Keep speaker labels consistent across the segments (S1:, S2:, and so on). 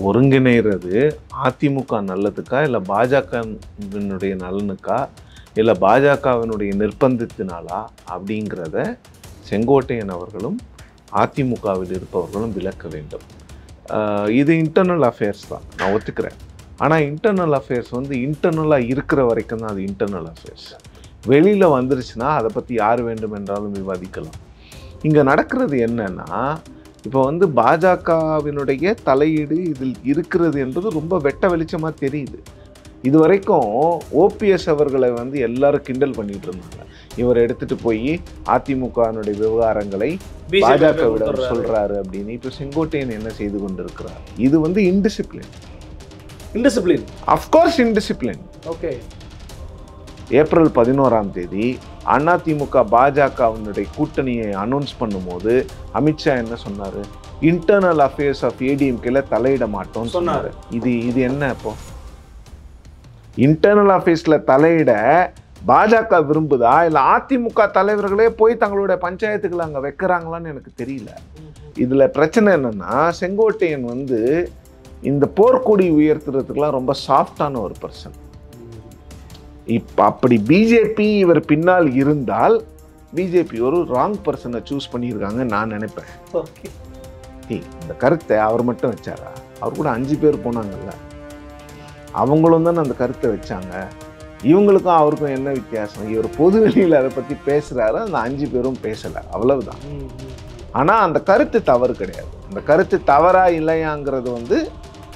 S1: ஒருங்கிணைறது அதிமுக நல்லதுக்கா, இல்லை பாஜகவினுடைய நலனுக்கா, இல்லை பாஜகவினுடைய நிர்பந்தத்தினாலா அப்படிங்கிறத செங்கோட்டையன் அவர்களும் அதிமுகவில் இருப்பவர்களும் விளக்க வேண்டும். இது இன்டர்னல் அஃபேர்ஸ் தான், நான் ஒத்துக்கிறேன். ஆனால் இன்டர்னல் அஃபேர்ஸ் வந்து இன்டர்னலாக இருக்கிற வரைக்கும் தான் அது இன்டர்னல் அஃபேர்ஸ். வெளியில் வந்துருச்சுன்னா அதை பற்றி யார் வேண்டும் என்றாலும் விவாதிக்கலாம். இங்கே நடக்கிறது என்னன்னா, இப்போ வந்து பாஜகவினுடைய தலையீடு இதில் இருக்கிறது என்பது ரொம்ப வெட்ட வெளிச்சமாக தெரியுது. இது வரைக்கும் ஓபிஎஸ் அவர்களை வந்து எல்லாரும் கிண்டல் பண்ணிட்டு இருந்தாங்க. இவர் எடுத்துட்டு போய் அதிமுகவினுடைய விவகாரங்களை பாஜகவிடம் சொல்றாரு அப்படின்னு. இப்போ செங்கோட்டையன் என்ன செய்து கொண்டிருக்கிறார்? இது வந்து indiscipline. Of course indiscipline.
S2: Okay.
S1: April 11ஆம் தேதி அதிமுக பாஜகவினுடைய கூட்டணியை அனௌன்ஸ் பண்ணும்போது அமித்ஷா என்ன சொன்னாரு? இன்டர்னல் அஃபேர்ஸ் ஆஃப் ஏடிஎம்கேல தலையிட மாட்டோம்னு சொன்னாரு. இது என்ன? இப்போ இன்டர்னல் அஃபேர்ஸ்ல தலையிட பாஜக விரும்புதா, இல்லை அதிமுக தலைவர்களே போய் தங்களுடைய பஞ்சாயத்துக்களை அங்கே வைக்கிறாங்களான்னு எனக்கு தெரியல. இதுல பிரச்சனை என்னன்னா, செங்கோட்டையன் வந்து இந்த போர்க்கொடி உயர்த்துறதுக்கெல்லாம் ரொம்ப சாஃப்டான ஒரு பர்சன். இப்போ அப்படி பிஜேபி இவர் பின்னால் இருந்தால் பிஜேபி ஒரு ராங் பர்சனை சூஸ் பண்ணியிருக்காங்க நான் நினைப்பேன். இந்த கருத்தை அவர் மட்டும் வச்சாரா? அவர் கூட 5 பேர் போனாங்கல்ல, அவங்களும் தானே அந்த கருத்தை வச்சாங்க. இவங்களுக்கும் அவருக்கும் என்ன வித்தியாசம்? இவர் பொது வெளியில் அதை பற்றி பேசுகிறாரு, அந்த 5 பேரும் பேசலை, அவ்வளவுதான். ஆனால் அந்த கருத்து தவறு கிடையாது. அந்த கருத்து தவறா இல்லையாங்கிறது வந்து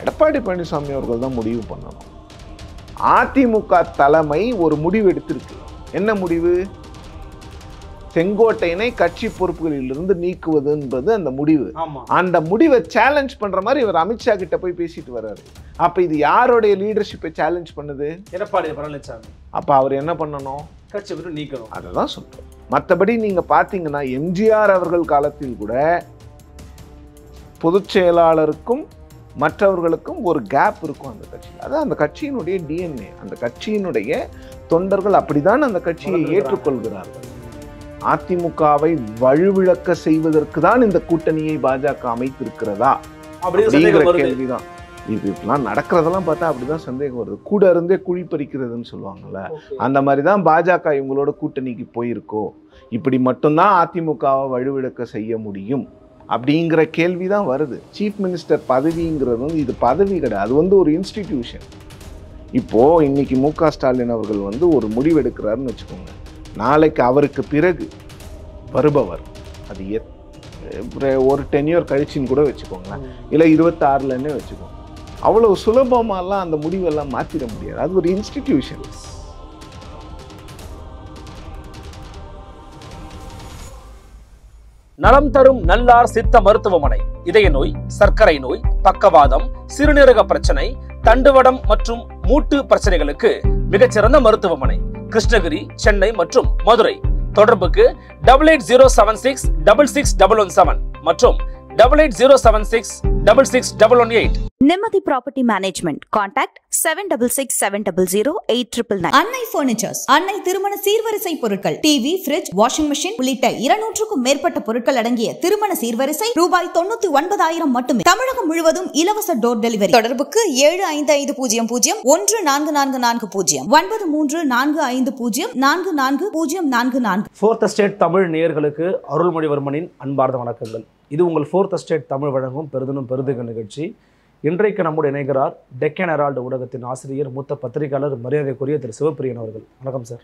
S1: எடப்பாடி பழனிசாமி அவர்கள் தான் முடிவு பண்ணணும். அதிமுக தலைமை ஒரு முடிவு எடுத்திருக்கு. என்ன முடிவு? செங்கோட்டையனை கட்சி பொறுப்புகளிலிருந்து நீக்குவது என்பது அந்த முடிவு. அந்த முடிவை சேலஞ்ச் பண்ற மாதிரி இவர் அமித்ஷா கிட்ட போய் பேசிட்டு வர்றாரு. அப்ப இது யாருடைய லீடர்ஷிப்பை சேலஞ்ச் பண்ணுது?
S2: எடப்பாடி பழனிசாமி.
S1: அப்ப அவர் என்ன பண்ணணும்?
S2: கட்சி விட்டு நீக்கணும்.
S1: அததான் சொல்றோம். மற்றபடி நீங்க பாத்தீங்கன்னா எம்ஜிஆர் அவர்கள் காலத்தில் கூட பொதுச் செயலாளருக்கும் மற்றவர்களுக்கும் ஒரு கேப் இருக்கும் அந்த கட்சியில். அதான் அந்த கட்சியினுடைய டிஎன்ஏ. அந்த கட்சியினுடைய தொண்டர்கள் அப்படிதான் அந்த கட்சியை ஏற்றுக்கொள்கிறார்கள். அதிமுகவை வலுவிழக்க செய்வதற்கு தான் இந்த கூட்டணியை பாஜக அமைத்திருக்கிறதா அப்படிங்கிற கேள்விதான். இப்பெல்லாம் நடக்கிறதெல்லாம் பார்த்தா அப்படிதான் சந்தேகம் வருது. கூட இருந்தே குழி பறிக்கிறதுன்னு சொல்லுவாங்கல்ல, அந்த மாதிரிதான் பாஜக இவங்களோட கூட்டணிக்கு போயிருக்கோ. இப்படி மட்டும்தான் அதிமுகவை வலுவிழக்க செய்ய முடியும் அப்படிங்கிற கேள்விதான் வருது. சீஃப் மினிஸ்டர் பதவிங்கிறது வந்து இது பதவி கிடையாது, அது வந்து ஒரு இன்ஸ்டிடியூஷன். இப்போ இன்னைக்கு மு.க. ஸ்டாலின் அவர்கள் வந்து ஒரு முடிவு எடுக்கிறாருன்னு வச்சுக்கோங்க. நாளைக்கு அவருக்கு பிறகு வருபவர் அது ஒரு 10 இயர் கழிச்சின்னு கூட வச்சுக்கோங்க, இல்லை 26லன்னே வச்சுக்கோங்க. அவ்வளவு சுலபமாலாம் அந்த முடிவெல்லாம் மாற்றிட முடியாது. அது ஒரு இன்ஸ்டிடியூஷன்.
S2: நலம் தரும் நல்லார் சித்த மருத்துவமனை இதய நோய், சர்க்கரை நோய், பக்கவாதம், சிறுநீரக பிரச்சனை, தண்டுவடம் மற்றும் மூட்டு பிரச்சனைகளுக்கு மிகச்சிறந்த மருத்துவமனை கிருஷ்ணகிரி, சென்னை மற்றும் மதுரை. தொடர்புக்கு 8807666117 மற்றும் 8807666118.
S3: Nimati Property Management. Contact 7667008999.
S4: அன்னை பர்னிச்சர்ஸ். அன்னை திருமண சீர்வரிசை பொருட்கள், டிவி, ஃபிரிட்ஜ், வாஷிங் மெஷின் உள்ளிட்ட 200க்கும் மேற்பட்ட பொருட்கள் அடங்கிய திருமண சீர்வரிசை ரூபாய் 99,000 மட்டுமே. தமிழகம் முழுவதும் இலவச டோர் டெலிவரி. தொடர்புக்கு 7550014440 9345044044.
S2: ஃபோர்த் எஸ்டேட் தமிழ் நேயர்களுக்கு அருள்மொழிவர்மனின் அன்பார்ந்த வணக்கங்கள். இது உங்கள் ஃபோர்த் எஸ்டேட் தமிழ் வழங்கும் பெருதினும் பெருதுக நிகழ்ச்சி. இன்றைக்கு நம்முடைய இணைகிறார் டெக்கன் ஹெரால்டு ஊடகத்தின் ஆசிரியர், மூத்த பத்திரிகையாளர், மரியாதைக்குரிய திரு சிவப்பிரியன் அவர்கள். வணக்கம் சார்.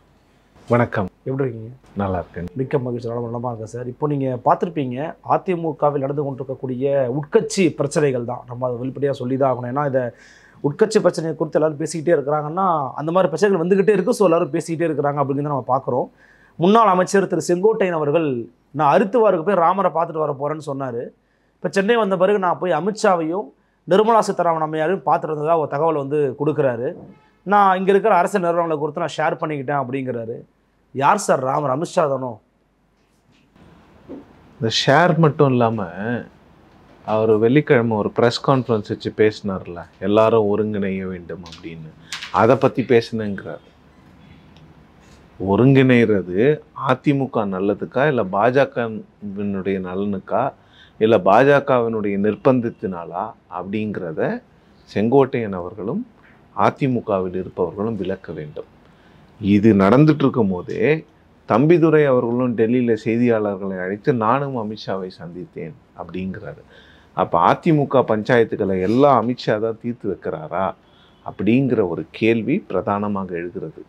S1: வணக்கம்.
S2: எப்படி இருக்கீங்க? நல்லா இருக்கேன். மிக்க மகிழ்ச்சி. நலமாக இருக்கேன் சார். இப்போ நீங்கள் பார்த்துருப்பீங்க, அதிமுகவில் நடந்து கொண்டிருக்கக்கூடிய உட்கட்சி பிரச்சனைகள் தான் நம்ம அதை வெளிப்படையாக சொல்லி தான் ஆகணும். ஏன்னா இதை உட்கட்சி பிரச்சனையை குறித்து எல்லாரும் பேசிக்கிட்டே இருக்கிறாங்கன்னா அந்த மாதிரி பிரச்சனைகள் வந்துக்கிட்டே இருக்குது. ஸோ எல்லாரும் பேசிக்கிட்டே இருக்கிறாங்க அப்படிங்கிறத நம்ம பார்க்குறோம். முன்னாள் அமைச்சர் திரு செங்கோட்டையன் அவர்கள் நான் அருத்துவாருக்கு போய் ராமரை பார்த்துட்டு வர போகிறேன்னு சொன்னார். இப்போ சென்னை வந்த பிறகு நான் போய் அமித்ஷாவையும் நிர்மலா சீதாராமன் அம்மையாரையும் பார்த்துட்டு இருந்ததாக ஒரு தகவல் வந்து கொடுக்குறாரு. நான் இங்கே இருக்கிற அரசு நிறுவனங்களை கொடுத்து நான் ஷேர் பண்ணிக்கிட்டேன் அப்படிங்கிறாரு. யார் சார் ராமர்? அமித்ஷா தானோ?
S1: இந்த ஷேர் மட்டும் இல்லாமல் அவர் வெள்ளிக்கிழமை ஒரு ப்ரெஸ் கான்ஃபரன்ஸ் வச்சு பேசினார்ல, எல்லாரும் ஒருங்கிணைய வேண்டும் அப்படின்னு. அதை பற்றி பேசினேங்கிறார். ஒருங்கிணைறது அதிமுக நல்லதுக்கா, இல்லை பாஜகவினுடைய நலனுக்கா, இல்லை பாஜகவினுடைய நிர்பந்தத்தினாலா அப்படிங்கிறத செங்கோட்டையன் அவர்களும் அதிமுகவில் இருப்பவர்களும் விளக்க வேண்டும். இது நடந்துட்டு இருக்கும் போதே தம்பிதுரை அவர்களும் டெல்லியில் செய்தியாளர்களை அழைத்து நானும் அமித்ஷாவை சந்தித்தேன் அப்படிங்கிறாரு. அப்போ அதிமுக பஞ்சாயத்துக்களை எல்லாம் அமித்ஷா தான் தீர்த்து வைக்கிறாரா அப்படிங்கிற ஒரு கேள்வி பிரதானமாக எழுகிறது.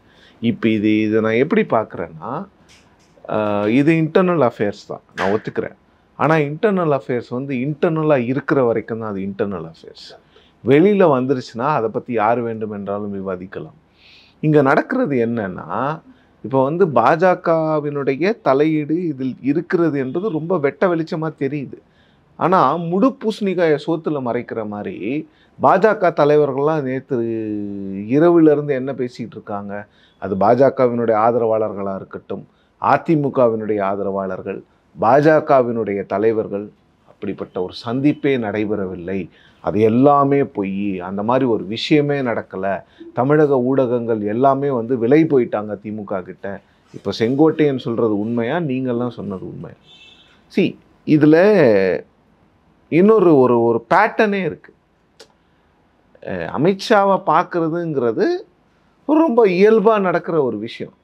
S1: இப்போ இதை நான் எப்படி பார்க்குறேன்னா, இது இன்டர்னல் அஃபேர்ஸ் தான், நான் ஒத்துக்கிறேன். ஆனால் இன்டர்னல் அஃபேர்ஸ் வந்து இன்டர்னலாக இருக்கிற வரைக்கும் தான் அது இன்டர்னல் அஃபேர்ஸ். வெளியில் வந்துருச்சுன்னா அதை பற்றி யார் வேண்டுமென்றாலும் விவாதிக்கலாம். இங்கே நடக்கிறது என்னன்னா, இப்போ வந்து பாஜகவினுடைய தலையீடு இதில் இருக்கிறது என்பது ரொம்ப வெட்ட வெளிச்சமாக தெரியுது. ஆனால் முழு பூசணிக்காயை சோத்தில் மறைக்கிற மாதிரி பாஜக தலைவர்கள்லாம் நேற்று இரவிலிருந்து என்ன பேசிக்கிட்டு இருக்காங்க, அது பாஜகவினுடைய ஆதரவாளர்களாக இருக்கட்டும், அதிமுகவினுடைய ஆதரவாளர்கள், பாஜகவினுடைய தலைவர்கள், அப்படிப்பட்ட ஒரு சந்திப்பே நடைபெறவில்லை, அது எல்லாமே பொய், அந்த மாதிரி ஒரு விஷயமே நடக்கலை, தமிழக ஊடகங்கள் எல்லாமே வந்து விலை போயிட்டாங்க திமுக கிட்ட. இப்போ செங்கோட்டையன் சொல்கிறது உண்மையா, நீங்கள்லாம் சொன்னது உண்மையா? இதில் இன்னொரு ஒரு பேட்டர்னே இருக்குது. அமித்ஷாவை பார்க்குறதுங்கிறது ரொம்ப இயல்பாக நடக்கிற ஒரு விஷயம்.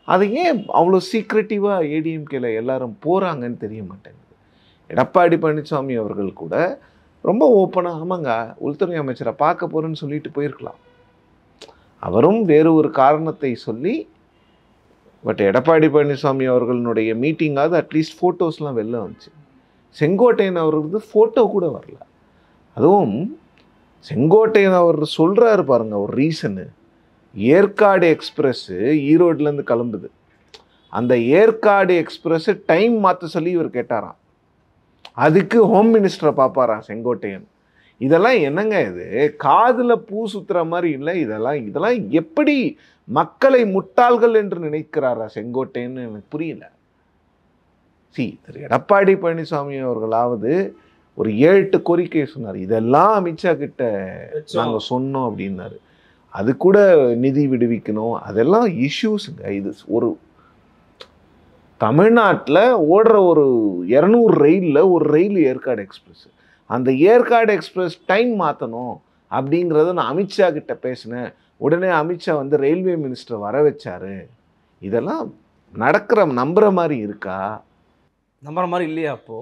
S1: அது ஏன் அவ்வளோ சீக்ரெட்டிவாக ஏடிஎம்கேல எல்லாரும் போகிறாங்கன்னு தெரிய மாட்டேங்குது. எடப்பாடி பழனிசாமி அவர்கள் கூட ரொம்ப ஓப்பனாக, ஆமாங்க உள்துறை அமைச்சரை பார்க்க போகிறேன்னு சொல்லிட்டு போயிருக்கலாம். அவரும் வேறு ஒரு காரணத்தை சொல்லி, பட் எடப்பாடி பழனிசாமி அவர்களுடைய மீட்டிங்காவது அட்லீஸ்ட் ஃபோட்டோஸ்லாம் வெளில வந்துச்சு. செங்கோட்டையன் அவர்களுக்கு ஃபோட்டோ கூட வரல. அதுவும் செங்கோட்டையன் அவர் சொல்கிறாரு பாருங்க ஒரு ரீசனு, ஏற்காடு எக்ஸ்பிரஸ்ஸு ஈரோட்லேருந்து கிளம்புது, அந்த ஏற்காடு எக்ஸ்பிரஸ்ஸு டைம் மாற்ற சொல்லி இவர் கேட்டாராம். அதுக்கு ஹோம் மினிஸ்டரை பார்ப்பாராம் செங்கோட்டையன். இதெல்லாம் என்னங்க இது, காதில் பூ சுற்றுற மாதிரி இல்லை. இதெல்லாம் எப்படி மக்களை முட்டாள்கள் என்று நினைக்கிறாரா செங்கோட்டையன்னு எனக்கு புரியல. திரு எடப்பாடி பழனிசாமி அவர்களாவது ஒரு 7-8 கோரிக்கை சொன்னார், இதெல்லாம் அமித்ஷா கிட்ட நாங்கள் சொன்னோம் அப்படின்னாரு. அது கூட நிதி விடுவிக்கணும், அதெல்லாம் இஷ்யூஸுங்க. இது ஒரு தமிழ்நாட்டில் ஓடுற ஒரு 200 ரயிலில் ஒரு ரயில் ஏற்காடு எக்ஸ்பிரஸ். அந்த ஏற்காடு எக்ஸ்பிரஸ் டைம் மாற்றணும் அப்படிங்கிறத நான் அமித்ஷா கிட்ட பேசினேன். உடனே அமித்ஷா வந்து ரயில்வே மினிஸ்டர் வர வச்சாரு. இதெல்லாம் நம்புற மாதிரி இருக்கா?
S2: நம்புற மாதிரி இல்லையா? அப்போ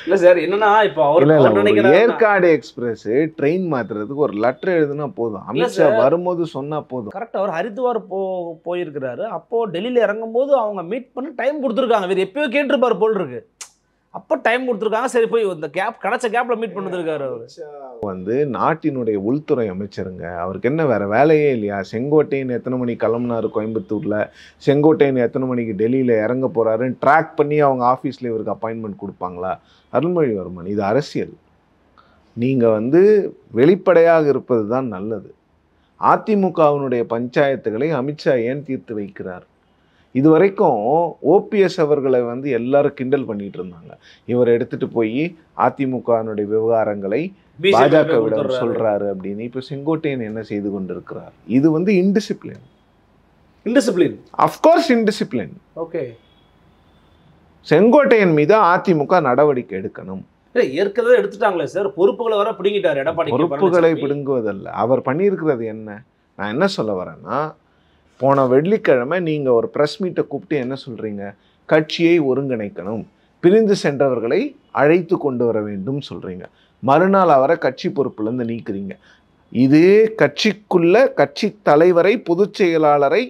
S2: இல்லை சார், என்னன்னா இப்போ அவர்
S1: ஏற்காடு எக்ஸ்பிரஸ் ட்ரெயின் மாத்துறதுக்கு ஒரு லெட்டர் எழுதுனா போதும், அமித்ஷா வரும்போது சொன்னா போதும்.
S2: கரெக்டாக அவர் ஹரித்வார் போயிருக்கிறாரு. அப்போ டெல்லியில் இறங்கும் போது அவங்க மீட் பண்ணி டைம் கொடுத்துருக்காங்க. வேறு எப்பயோ கேட்டிருப்பார் போல் இருக்கு. அப்போ டைம் கொடுத்துருக்காங்க. சரி போய் இந்த கிடைச்ச கேப்பில் மீட் பண்ணிருக்காரு. அவர்
S1: வந்து நாட்டினுடைய உள்துறை அமைச்சருங்க, அவருக்கு என்ன வேற வேலையே இல்லையா? செங்கோட்டையன் எத்தனை மணிக்கு கிளம்புனாரு கோயம்புத்தூரில், செங்கோட்டையன் எத்தனை மணிக்கு டெல்லியில் இறங்க போகிறாருன்னு ட்ராக் பண்ணி அவங்க ஆஃபீஸில் இவருக்கு அப்பாயின்மெண்ட் கொடுப்பாங்களா? அருள்மொழிவர்மன், இது அரசியல். நீங்கள் வந்து வெளிப்படையாக இருப்பது தான் நல்லது. அதிமுகவினுடைய பஞ்சாயத்துகளை அமித்ஷா ஏன் தீர்த்து வைக்கிறார்? இதுவரைக்கும் ஓபிஎஸ் அவர்களை வந்து எல்லாரும் கிண்டல் பண்ணிட்டு இருந்தாங்க. இவர் எடுத்துட்டு போய் அதிமுகவினுடைய விவகாரங்களை பாஜகவிடம் சொல்றாரு அப்படின்னு. இப்போ செங்கோட்டையன் என்ன செய்து கொண்டிருக்கிறார்? இது வந்து indiscipline. Of course indiscipline.
S2: Okay,
S1: Sengottaiyan மீது அதிமுக நடவடிக்கை எடுக்கணும்.
S2: ஏற்கனவே எடுத்துட்டாங்களே சார், பொறுப்புகளை வர பிடுங்கிட்டார் எடப்பாடி.
S1: பொறுப்புகளை பிடுங்குவதல்ல, அவர் பண்ணியிருக்கிறது என்ன? நான் என்ன சொல்ல வரேன்னா, போன வெள்ளிக்கிழமை நீங்கள் ஒரு ப்ரெஸ் மீட்டை கூப்பிட்டு என்ன சொல்கிறீங்க? கட்சியை ஒருங்கிணைக்கணும், பிரிந்து சென்றவர்களை அழைத்து கொண்டு வர வேண்டும் சொல்கிறீங்க. மறுநாள் அவரை கட்சி பொறுப்புலேருந்து நீக்கிறீங்க. இது கட்சிக்குள்ள கட்சி தலைவரை, பொதுச் செயலாளரை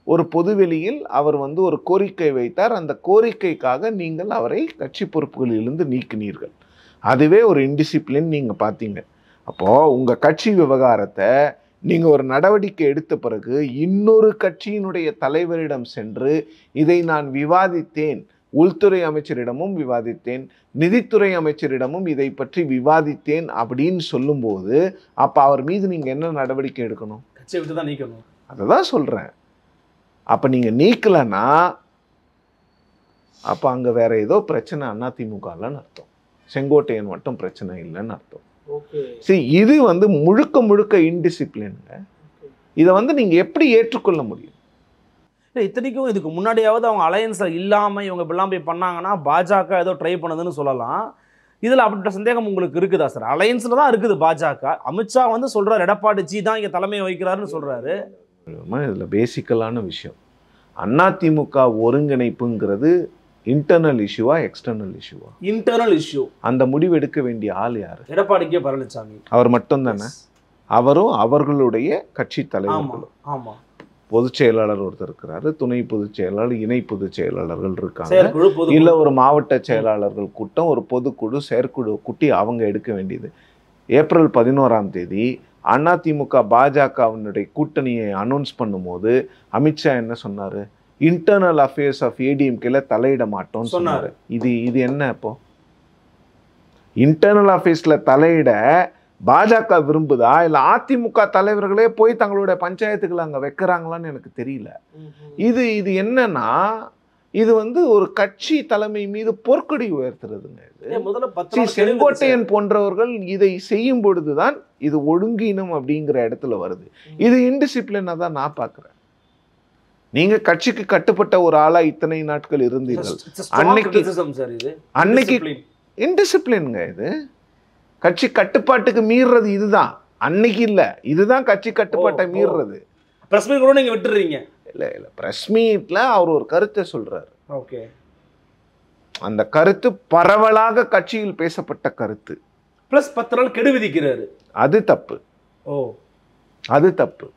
S1: ஒரு பொதுவெளியில் அவர் வந்து ஒரு கோரிக்கை வைத்தார். அந்த கோரிக்கைக்காக நீங்கள் அவரை கட்சி பொறுப்புகளிலிருந்து நீக்கினீர்கள். அதுவே ஒரு இன்டிசிப்ளின் நீங்கள் பார்த்தீங்க. அப்போது உங்கள் கட்சி விவகாரத்தை நீங்கள் ஒரு நடவடிக்கை எடுத்த பிறகு இன்னொரு கட்சியினுடைய தலைவரிடம் சென்று இதை நான் விவாதித்தேன், உள்துறை அமைச்சரிடமும் விவாதித்தேன், நிதித்துறை அமைச்சரிடமும் இதை பற்றி விவாதித்தேன் அப்படின்னு சொல்லும்போது அப்போ அவர் மீது நீங்கள் என்ன நடவடிக்கை எடுக்கணும்?
S2: கட்சியை விட்டு தான் நீக்கணும்.
S1: அதை தான் சொல்கிறேன். அப்போ நீங்கள் நீக்கலைன்னா அப்போ அங்கே வேற ஏதோ பிரச்சனை அதிமுகலன்னு அர்த்தம். செங்கோட்டையன் மட்டும் பிரச்சனை இல்லைன்னு அர்த்தம். சரி, இது வந்து முழுக்க இன்டிசிப்ளின்ங்க. இதை வந்து நீங்கள் எப்படி ஏற்றுக்கொள்ள முடியும்?
S2: இல்லை இத்தனைக்கும் இதுக்கு முன்னாடியாவது அவங்க அலையன்ஸில் இல்லாமல் இவங்க இப்படிலாம் போய் பண்ணாங்கன்னா பாஜக ஏதோ ட்ரை பண்ணுதுன்னு சொல்லலாம். இதில் அப்படிப்பட்ட சந்தேகம் உங்களுக்கு இருக்குதா சார்? அலையன்ஸில் தான் இருக்குது பாஜக. அமித்ஷா வந்து சொல்கிறார் எடப்பாடி தான் இங்கே தலைமையை வகிக்கிறாருன்னு சொல்கிறாரு.
S1: இதில் பேசிக்கலான விஷயம், அதிமுக ஒருங்கிணைப்புங்கிறது இன்டர்னல் இஷ்யூவா எக்ஸ்டர்னல் இஷ்யூவா?
S2: Internal issue.
S1: அந்த முடிவு எடுக்க வேண்டிய ஆள் யார்?
S2: எடப்பாடி பழனிசாமி
S1: அவர் மட்டும் தானே? அவரும் அவர்களுடைய கட்சி தலைவர்.
S2: ஆமாம்.
S1: பொதுச் செயலாளர் ஒருத்தர் இருக்கிறாரு, துணை பொதுச் செயலாளர், இணை பொதுச் செயலாளர்கள் இருக்காங்க, இல்ல ஒரு மாவட்ட செயலாளர்கள் கூட்டம், ஒரு பொதுக்குழு, செயற்குழு கூட்டி அவங்க எடுக்க வேண்டியது. ஏப்ரல் 11ஆம் தேதி அதிமுக பாஜகவினுடைய கூட்டணியை அனௌன்ஸ் பண்ணும்போது அமித்ஷா என்ன சொன்னாரு? இன்டர்னல் அஃபேர்ஸ் ஆஃப் ஏடிஎம்கேல தலையிட மாட்டோம்னு சொன்னாரு. இது என்ன? அப்போ இன்டர்னல் அஃபேர்ஸ்ல தலையிட பாஜக விரும்புதா இல்ல அதிமுக தலைவர்களே போய் தங்களுடைய பஞ்சாயத்துக்களை அங்க வைக்கிறாங்களான்னு எனக்கு தெரியல. இது என்னன்னா, இது வந்து ஒரு கட்சி தலைமை மீது பொற்கொடி உயர்த்துறதுங்க. இது செங்கோட்டையன் போன்றவர்கள் இதை செய்யும் பொழுதுதான் இது ஒழுங்கீனம் அப்படிங்கிற இடத்துல வருது. இது இன்டிசிப்ளினா தான் நான் பாக்குறேன். நீங்க கட்சிக்கு கட்டுப்பட்ட ஒரு ஆளா இத்தனை நாட்கள் இருந்தீர்கள். அன்னைக்கு இன்டிசிப்ளின்ங்க. இது கட்சி கட்டுப்பாட்டுக்கு மீறது. இதுதான் அன்னைக்கு இல்ல, இதுதான் கட்சி கட்டுப்பாட்டை மீறது.
S2: பிரஸ் மீட் கூட நீங்க விட்டுறீங்க.
S1: இல்ல பிரஸ் மீட்ல அவர் ஒரு கருத்தை சொல்றாரு.
S2: ஓகே.
S1: அந்த கருத்து பரவலாக கட்சியில் பேசப்பட்ட கருத்து.
S2: பிளஸ் 10 நாள் கெடு விதிக்கிறாரு. அது
S1: தப்பு. அது தப்பு.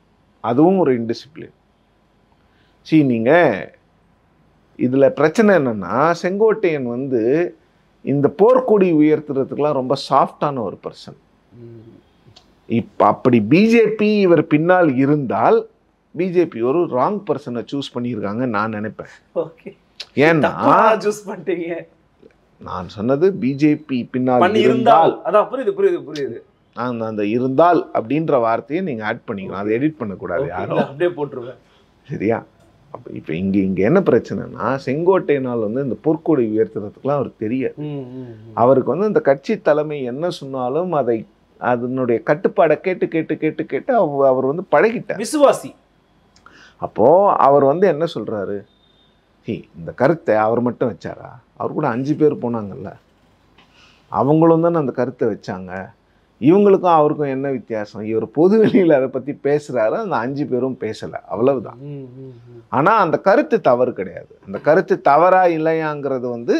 S1: அதுவும் ஒரு இன்டிசிப்ளின். நீங்க இதுல பிரச்சனை என்னன்னா, செங்கோட்டையன் வந்து இந்த போர்க்கொடி உயர்த்துறதுக்கெல்லாம் ரொம்ப சாஃப்டான ஒரு பர்சன். இப்ப அப்படி பிஜேபி இவர் பின்னால் இருந்தால் பிஜேபி ஒரு ராங் பர்சனை சூஸ் பண்ணியிருக்காங்க நான் நினைப்பேன். ஏன்னா நான் சொன்னது பிஜேபி பின்னால் இருந்தால், அந்த இருந்தால் அப்படின்ற வார்த்தையை நீங்க ஆட் பண்ணிக்கலாம். அதை எடிட் பண்ணக்கூடாது யாரும்,
S2: அப்படியே போட்டுருவேன்.
S1: சரியா? அப்போ இப்போ இங்கே என்ன பிரச்சனைனா, செங்கோட்டையினால் வந்து இந்த பொற்கொடி உயர்த்துறதுக்குலாம் அவருக்கு தெரியாது. அவருக்கு வந்து இந்த கட்சி தலைமை என்ன சொன்னாலும் அதனுடைய கட்டுப்பாடை கேட்டு கேட்டு கேட்டு கேட்டு அவர் வந்து பழகிட்டார்,
S2: விசுவாசி.
S1: அப்போ அவர் வந்து என்ன சொல்றாரு, இந்த கருத்தை அவர் மட்டும் வச்சாரா? அவர் கூட 5 பேர் போனாங்கல்ல, அவங்களும் தானே அந்த கருத்தை வச்சாங்க. இவங்களுக்கும் அவருக்கும் என்ன வித்தியாசம்? இவர் பொது வெளியில் அதை பற்றி பேசுகிறாரு, அந்த 5 பேரும் பேசலை, அவ்வளவுதான். ஆனால் அந்த கருத்து தவறு கிடையாது. அந்த கருத்து தவறா இல்லையாங்கிறது வந்து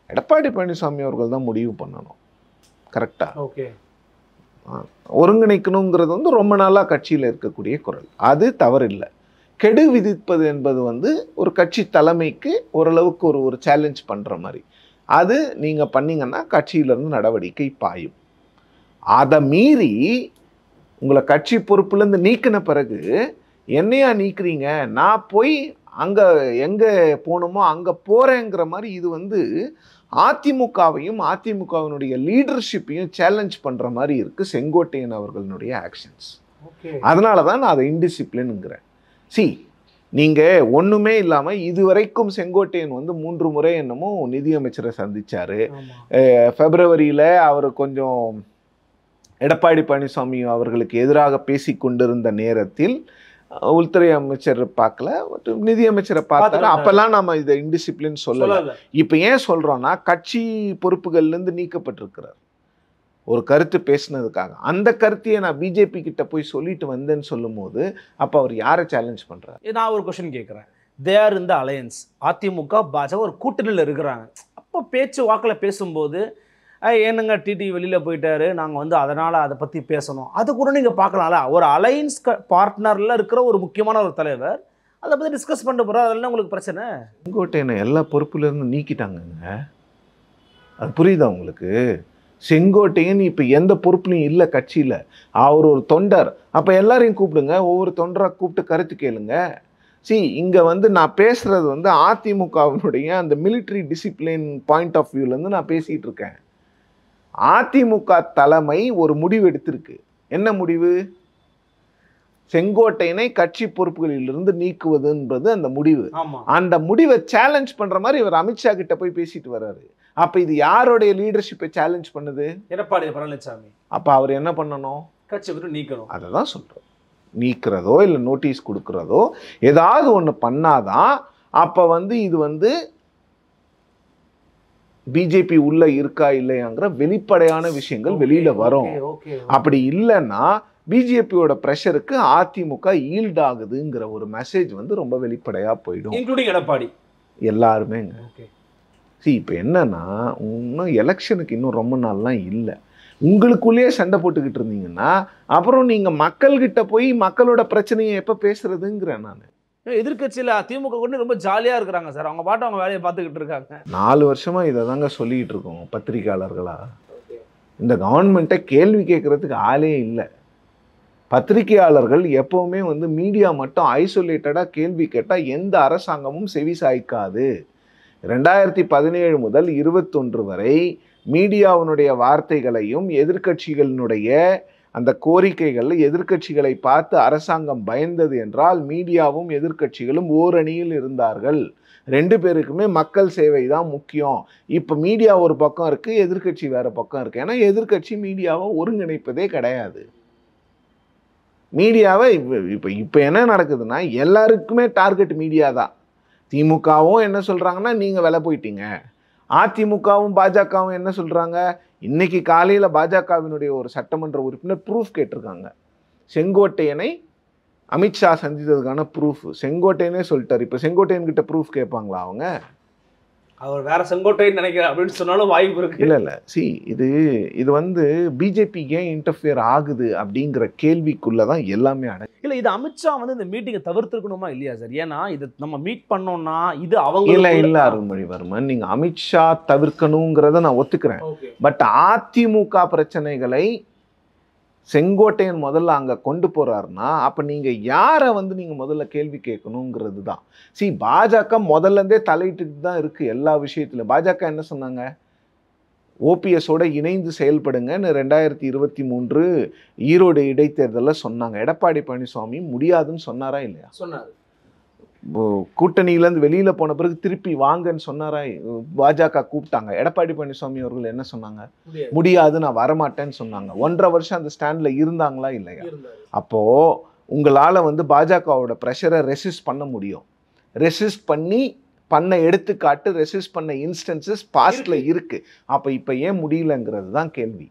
S1: எடப்பாடி பழனிசாமி அவர்கள் தான் முடிவு பண்ணணும். கரெக்டாக
S2: ஓகே.
S1: ஒருங்கிணைக்கணுங்கிறது வந்து ரொம்ப நாளாக கட்சியில் இருக்கக்கூடிய குரல், அது தவறு இல்லை. கெடு விதிப்பது என்பது வந்து ஒரு கட்சி தலைமைக்கு ஓரளவுக்கு ஒரு சேலஞ்ச் பண்ணுற மாதிரி, அது நீங்கள் பண்ணீங்கன்னா கட்சியிலேருந்து நடவடிக்கை பாயும். அதை மீறி உங்களை கட்சி பொறுப்புலேருந்து நீக்கின பிறகு என்னையா நீக்குறீங்க, நான் போய் அங்கே எங்கே போகணுமோ அங்கே போகிறேங்கிற மாதிரி, இது வந்து அதிமுகவையும் அதிமுகவினுடைய லீடர்ஷிப்பையும் சேலஞ்ச் பண்ணுற மாதிரி இருக்குது செங்கோட்டையன் அவர்களுடைய ஆக்ஷன்ஸ். அதனால தான் நான் அதை இன்டிசிப்ளின்ங்கிறேன். நீங்கள் ஒன்றுமே இல்லாமல் இதுவரைக்கும் செங்கோட்டையன் வந்து 3 முறை என்னமோ நிதியமைச்சரை சந்திச்சார். பிப்ரவரியில் அவர் கொஞ்சம் எடப்பாடி பழனிசாமி அவர்களுக்கு எதிராக பேசி கொண்டிருந்த நேரத்தில் உள்துறை அமைச்சர் பார்க்கல, நிதியமைச்சரை பார்த்தாரு. அப்பெல்லாம் நம்ம இதை இன்டிசிப்ளின் சொல்லலாம். இப்போ ஏன் சொல்றோம்னா, கட்சி பொறுப்புகள்லேருந்து நீக்கப்பட்டிருக்கிறார் ஒரு கருத்து பேசினதுக்காக. அந்த கருத்தையே நான் பிஜேபி கிட்ட போய் சொல்லிட்டு வந்தேன்னு சொல்லும் போது அப்போ அவர் யாரை சேலஞ்ச் பண்றாரு?
S2: நான் ஒரு கொஸ்டின் கேட்குறேன். தேர் இந்த அலையன்ஸ், அதிமுக பாஜக ஒரு கூட்டணியில் இருக்கிறாங்க. அப்போ பேச்சு வாக்கில் பேசும்போது ஏனுங்க டிடி வெளியில் போயிட்டாரு, நாங்கள் வந்து அதனால் அதை பற்றி பேசணும், அது கூட நீங்கள் பார்க்கலாம்ல. ஒரு அலையன்ஸ் பார்ட்னரில் இருக்கிற ஒரு முக்கியமான ஒரு தலைவர் அதை பற்றி டிஸ்கஸ் பண்ணிட்டு போகிறார், அதெல்லாம் உங்களுக்கு பிரச்சனை?
S1: செங்கோட்டையனை எல்லா பொறுப்புலேருந்து நீக்கிட்டாங்கங்க, அது புரியுதா உங்களுக்கு? செங்கோட்டையன் இப்போ எந்த பொறுப்புலையும் இல்லை கட்சியில், அவர் ஒரு தொண்டர். அப்போ எல்லாரையும் கூப்பிடுங்க, ஒவ்வொரு தொண்டராக கூப்பிட்டு கருத்து கேளுங்க. இங்கே வந்து நான் பேசுகிறது வந்து அதிமுகவினுடைய அந்த மிலிட்ரி டிசிப்ளின் பாயிண்ட் ஆஃப் வியூலேருந்து நான் பேசிகிட்டு இருக்கேன். அதிமுக தலைமை ஒரு முடிவு எடுத்திருக்கு. என்ன முடிவு? செங்கோட்டையனை கட்சி பொறுப்புகளிலிருந்து நீக்குவதுன்றது அந்த முடிவு. அந்த முடிவை சேலஞ்ச் பண்ற மாதிரி இவர் அமித்ஷா கிட்ட போய் பேசிட்டு வர்றாரு. அப்ப இது யாருடைய லீடர்ஷிப்பை சேலஞ்ச் பண்ணுது?
S2: எடப்பாடி பழனிசாமி.
S1: அப்ப அவர் என்ன பண்ணணும்?
S2: கட்சி விட்டு நீக்கணும்.
S1: அதை தான் சொல்றோம். நீக்கிறதோ இல்லை நோட்டீஸ் கொடுக்கறதோ ஏதாவது ஒன்று பண்ணாதான் அப்போ வந்து இது வந்து பிஜேபி உள்ள இருக்கா இல்லையாங்கிற வெளிப்படையான விஷயங்கள் வெளியில வரும். அப்படி இல்லைன்னா பிஜேபியோட ப்ரெஷருக்கு அதிமுக ஈல்ட் ஆகுதுங்கிற ஒரு மெசேஜ் வந்து ரொம்ப வெளிப்படையா போயிடும்.
S2: இன்க்ளூடிங் எடப்பாடி
S1: எல்லாருமே. இப்போ என்னன்னா இன்னும் எலெக்ஷனுக்கு இன்னும் ரொம்ப நாள்லாம் இல்லை. உங்களுக்குள்ளேயே சண்டை போட்டுக்கிட்டு இருந்தீங்கன்னா அப்புறம் நீங்க மக்கள்கிட்ட போய் மக்களோட பிரச்சனையை எப்ப பேசுறதுங்கிறேன் நான்.
S2: எதிர்கட்சியில திமுக கொண்டு ரொம்ப ஜாலியா இருக்கிறாங்க சார். அவங்க பாட்டு அவங்க வேலையை பார்த்துக்கிட்டு இருக்காங்க.
S1: 4 வருஷமா இதை தாங்க சொல்லிட்டு இருக்கோம் பத்திரிகையாளர்களா. இந்த கவர்மெண்ட்டை கேள்வி கேட்கறதுக்கு ஆளே இல்லை. பத்திரிகையாளர்கள் எப்பவுமே வந்து மீடியா மட்டும் ஐசோலேட்டடா கேள்வி கேட்டால் எந்த அரசாங்கமும் செவி சாய்க்காது. 2017 முதல் 21 வரை மீடியாவினுடைய வார்த்தைகளையும் எதிர்க்கட்சிகளினுடைய அந்த கோரிக்கைகள் எதிர்க்கட்சிகளை பார்த்து அரசாங்கம் பயந்தது என்றால் மீடியாவும் எதிர்க்கட்சிகளும் ஓரணியில் இருந்தார்கள். 2 பேருக்குமே மக்கள் சேவை தான் முக்கியம். இப்போ மீடியா ஒரு பக்கம் இருக்கு, எதிர்க்கட்சி வேற பக்கம் இருக்கு. ஏன்னா எதிர்க்கட்சி மீடியாவை ஒருங்கிணைப்பதே கிடையாது. மீடியாவை இப்போ என்ன நடக்குதுன்னா எல்லாருக்குமே டார்கெட் மீடியா தான். திமுகவும் என்ன சொல்றாங்கன்னா நீங்க விலை போயிட்டீங்க. அதிமுகவும் பாஜகவும் என்ன சொல்றாங்க? இன்னைக்கு காலையில பாஜகவினுடைய ஒரு சட்டமன்ற உறுப்பினர் ப்ரூஃப் கேட்டிருக்காங்க. செங்கோட்டையனை அமித்ஷா சந்தித்ததுக்கான ப்ரூஃப் செங்கோட்டையனே சொல்லிட்டார். இப்போ செங்கோட்டையன் கிட்ட ப்ரூஃப் கேட்பாங்களா அவங்க?
S2: அவர் வேற செங்கோட்டைன்னு நினைக்கிறேன் அப்படின்னு சொன்னாலும் வாய்ப்பு இருக்கு.
S1: இல்லை இது வந்து பிஜேபி ஏன் இன்டர்ஃபியர் ஆகுது அப்படிங்கிற கேள்விக்குள்ளதான் எல்லாமே அடங்கும்.
S2: இல்லை இது அமித்ஷா வந்து இந்த மீட்டிங்கை தவிர்த்துருக்கணுமா இல்லையா சார்? ஏன்னா இது நம்ம மீட் பண்ணோம்னா இது அவங்க
S1: இல்லை அருள்மொழிவர்மன், நீங்க அமித்ஷா தவிர்க்கணுங்கிறத நான் ஒத்துக்கிறேன். பட் அதிமுக பிரச்சனைகளை செங்கோட்டையன் முதல்ல அங்க கொண்டு போறாருன்னா அப்ப நீங்க யாரை வந்து நீங்க முதல்ல கேள்வி கேட்கணுங்கிறது தான். பாஜக முதல்ல இருந்தே தலையிட்டு தான் இருக்கு எல்லா விஷயத்திலும். பாஜக என்ன சொன்னாங்க? ஓபிஎஸோட இணைந்து செயல்படுங்கன்னு 2023 ஈரோடு இடைத்தேர்தலில் சொன்னாங்க. எடப்பாடி பழனிசாமி முடியாதுன்னு சொன்னாரா இல்லையா?
S2: சொன்னார்.
S1: கூட்டணியிலேருந்து வெளியில போன பிறகு திருப்பி வாங்கன்னு சொன்னாரா? பாஜக கூப்பிட்டாங்க. எடப்பாடி பழனிசாமி அவர்கள் என்ன சொன்னாங்க? முடியாது, நான் வரமாட்டேன்னு சொன்னாங்க. 1.5 வருஷம் அந்த ஸ்டாண்ட்ல இருந்தாங்களா இல்லையா? அப்போ உங்களால வந்து பாஜகவோட ப்ரெஷரை ரெசிஸ்ட் பண்ண முடியும். ரெசிஸ்ட் பண்ண எடுத்துக்காட்டு, ரெசிஸ்ட் பண்ண இன்ஸ்டன்சஸ் பாஸ்ட்ல இருக்கு. அப்ப இப்ப ஏன் முடியலங்கிறது தான் கேள்வி.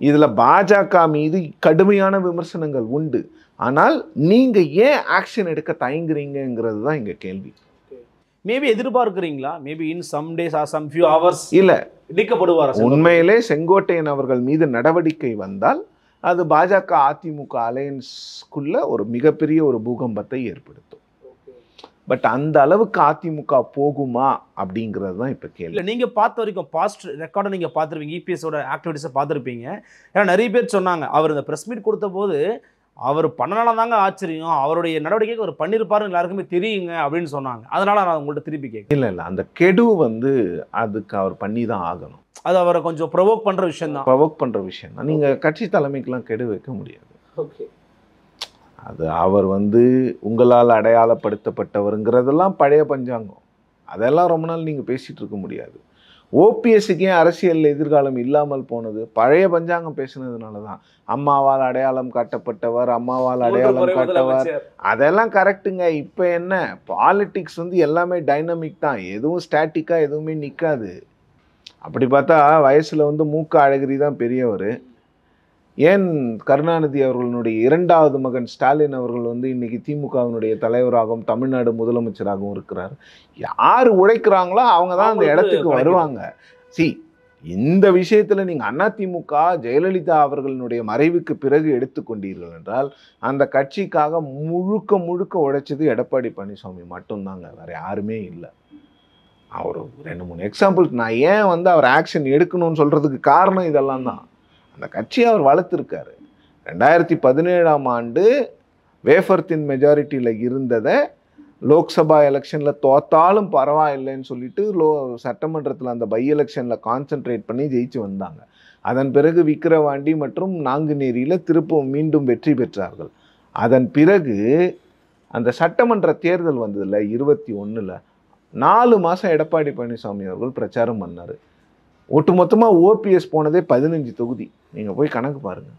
S1: இதுல பாஜக மீது கடுமையான விமர்சனங்கள் உண்டு. ஆனால் நீங்க ஏன் ஆக்ஷன் எடுக்க தயங்குறீங்கிறது தான் இங்க கேள்வி.
S2: மேபி எதிர்பார்க்கிறீங்களா? Maybe in some days or some few hours
S1: இல்ல
S2: இடிக்கப்படுவார்.
S1: உண்மையிலே செங்கோட்டையன் அவர்கள் மீது நடவடிக்கை வந்தால் அது பாஜக அதிமுக அலையன்ஸ்குள்ள ஒரு மிகப்பெரிய ஒரு பூகம்பத்தை ஏற்படுத்தும். பட் அந்த அளவுக்கு அதிமுக போகுமா அப்படிங்கிறது தான் இப்போ கேள்வி.
S2: இல்லை நீங்கள் பார்த்த வரைக்கும் பாஸ்ட் ரெக்கார்டை நீங்கள் பார்த்துருப்பீங்க, இபிஎஸோட ஆக்டிவிட்டிஸை பார்த்துருப்பீங்க. ஏன்னா நிறைய பேர் சொன்னாங்க அவர் இந்த ப்ரெஸ் மீட் கொடுத்த போது அவர் பண்ணனால தாங்க ஆச்சரியம், அவருடைய நடவடிக்கைக்கு அவர் பண்ணியிருப்பாருன்னு எல்லாருக்குமே தெரியுங்க அப்படின்னு சொன்னாங்க. அதனால நான் உங்கள்கிட்ட திருப்பி கேட்குறேன்.
S1: இல்லை அந்த கெடு வந்து அதுக்கு அவர் பண்ணி தான் ஆகணும்.
S2: அது அவரை கொஞ்சம் ப்ரொவோக் பண்ணுற விஷயம் தான்.
S1: ப்ரொவோக் பண்ணுற விஷயம் தான். நீங்கள் கட்சி தலைமைக்கெல்லாம் கெடு வைக்க முடியாது.
S2: ஓகே,
S1: அது அவர் வந்து உங்களால் அடையாளப்படுத்தப்பட்டவருங்கிறதெல்லாம் பழைய பஞ்சாங்கம். அதெல்லாம் ரொம்ப நாள் நீங்கள் பேசிகிட்டு இருக்க முடியாது. ஓபிஎஸ்க்கு ஏன் அரசியலில் எதிர்காலம் இல்லாமல் போனது? பழைய பஞ்சாங்கம் பேசுனதுனால தான். அம்மாவால் அடையாளம் காட்டப்பட்டவர், அம்மாவால் அடையாளம் காட்டவர், அதெல்லாம் கரெக்டுங்க. இப்போ என்ன பாலிட்டிக்ஸ் வந்து எல்லாமே டைனமிக் தான். எதுவும் ஸ்டாட்டிக்காக எதுவுமே நிற்காது. அப்படி பார்த்தா வயசில் வந்து மூக்க அழகிரி தான் பெரியவர். ஏன் கருணாநிதி அவர்களுடைய 2வது மகன் ஸ்டாலின் அவர்கள் வந்து இன்னைக்கு திமுகவினுடைய தலைவராகவும் தமிழ்நாடு முதலமைச்சராகவும் இருக்கிறார். யார் உழைக்கிறாங்களோ அவங்க தான் அந்த இடத்துக்கு வருவாங்க. இந்த விஷயத்தில் நீங்கள் அதிமுக ஜெயலலிதா அவர்களுடைய மறைவுக்கு பிறகு எடுத்துக்கொண்டீர்கள் என்றால் அந்த கட்சிக்காக முழுக்க உழைச்சது எடப்பாடி பழனிசாமி மட்டும்தாங்க, வேற யாருமே இல்லை. அவர் 2-3 எக்ஸாம்பிள் நான் ஏன் வந்து அவர் ஆக்ஷன் எடுக்கணும்னு சொல்றதுக்கு காரணம் இதெல்லாம் தான். அந்த கட்சியை அவர் வளர்த்துருக்காரு. 2017ஆம் ஆண்டு வேஃபர் தின் மெஜாரிட்டியில் இருந்ததை லோக்சபா எலெக்ஷனில் தோத்தாலும் பரவாயில்லைன்னு சொல்லிட்டு சட்டமன்றத்தில் அந்த பை எலெக்ஷனில் கான்சென்ட்ரேட் பண்ணி ஜெயிச்சு வந்தாங்க. அதன் பிறகு விக்கிரவாண்டி மற்றும் நாங்குநேரியில் மீண்டும் வெற்றி பெற்றார்கள். அதன் பிறகு அந்த சட்டமன்ற தேர்தல் வந்ததில்ல 21ல் 4 மாதம் எடப்பாடி பழனிசாமி அவர்கள் பிரச்சாரம் பண்ணார். ஒட்டுமொத்தமாக ஓபிஎஸ் போனதே 15 தொகுதி. நீங்கள் போய் கணக்கு பாருங்கள்.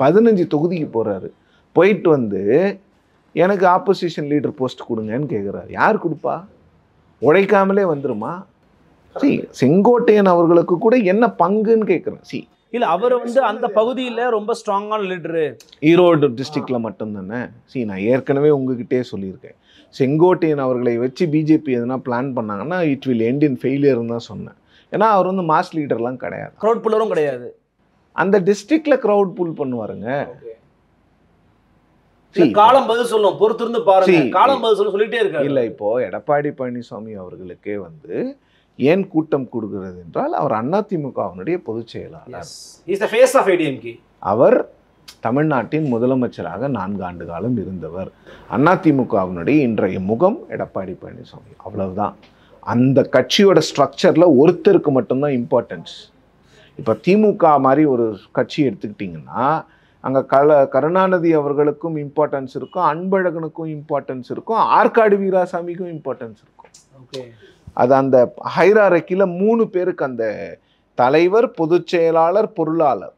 S1: 15 தொகுதிக்கு போகிறாரு. போயிட்டு வந்து எனக்கு ஆப்போசிஷன் லீடர் போஸ்ட் கொடுங்கன்னு கேட்குறாரு. யார் கொடுப்பா? உழைக்காமலே வந்துருமா? செங்கோட்டையன் அவர்களுக்கு கூட என்ன பங்குன்னு கேட்குறேன்.
S2: இல்ல அவர் வந்து அந்த பகுதியில ரொம்ப ஸ்ட்ராங்கான லீடரு.
S1: ஈரோடு டிஸ்ட்ரிக்ட்ல மட்டும் தானே. நான் ஏற்கனவே உங்ககிட்டே சொல்லியிருக்கேன், செங்கோட்டையன் அவர்களை வச்சு பிஜேபி எதனா பிளான் பண்ணாங்கன்னா இட் வில் எண்ட் இன் ஃபெயிலியர்னு தான் சொன்னேன். ஏன்னா அவர் வந்து மாஸ் லீடர்லாம் கிடையாது,
S2: க்ரௌட் புல்லரும் கிடையாது.
S1: அந்த டிஸ்ட்ரிக்ட்ல க்ரௌட் புல் பண்ணுவாருங்க.
S2: காலம் பதில் சொல்லும், பொறுத்திருந்து பாருங்க. காலம் பதில் சொல்லிட்டே இருக்காரு.
S1: இல்ல இப்போ எடப்பாடி பழனிசாமி அவர்களுக்கே வந்து ஏன் கூட்டம் கொடுக்கிறது என்றால் அவர் அதிமுகவினுடைய பொதுச் செயலாளர். அவர் தமிழ்நாட்டின் முதலமைச்சராக 4 ஆண்டு காலம் இருந்தவர். அதிமுகவினுடைய இன்றைய முகம் எடப்பாடி பழனிசாமி, அவ்வளவுதான். அந்த கட்சியோட ஸ்ட்ரக்சர்ல ஒருத்தருக்கு மட்டும்தான் இம்பார்ட்டன்ஸ். இப்போ திமுக மாதிரி ஒரு கட்சி எடுத்துக்கிட்டிங்கன்னா அங்கே கருணாநிதி அவர்களுக்கும் இம்பார்ட்டன்ஸ் இருக்கும், அன்பழகனுக்கும் இம்பார்ட்டன்ஸ் இருக்கும், ஆற்காடு வீராசாமிக்கும் இம்பார்ட்டன்ஸ் இருக்கும்.
S2: ஓகே,
S1: அது அந்த ஹைரார்க்கியில் 3 பேருக்கு அந்த தலைவர், பொதுச் செயலாளர், பொருளாளர்,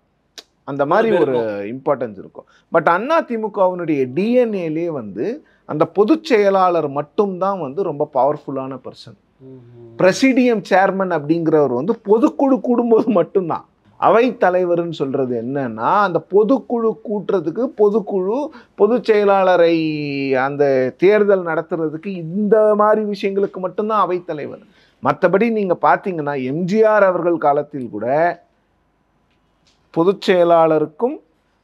S1: அந்த மாதிரி ஒரு இம்பார்ட்டன்ஸ் இருக்கும். பட் அதிமுகவினுடைய டிஎன்ஏலே வந்து அந்த பொதுச் செயலாளர் மட்டும்தான் வந்து ரொம்ப பவர்ஃபுல்லான பர்சன். பிரசிடியம் சேர்மன் அப்படிங்கிறவர் வந்து பொதுக்குழு கூடும்போது மட்டும்தான். அவை தலைவர்னு சொல்றது என்னன்னா, அந்த பொதுக்குழு கூட்டுறதுக்கு பொதுக்குழு பொதுச் செயலாளரை அந்த தேர்தல் நடத்துறதுக்கு இந்த மாதிரி விஷயங்களுக்கு மட்டும்தான் அவை தலைவர். மற்றபடி நீங்க பார்த்தீங்கன்னா எம்ஜிஆர் அவர்கள் காலத்தில் கூட பொதுச் செயலாளருக்கும்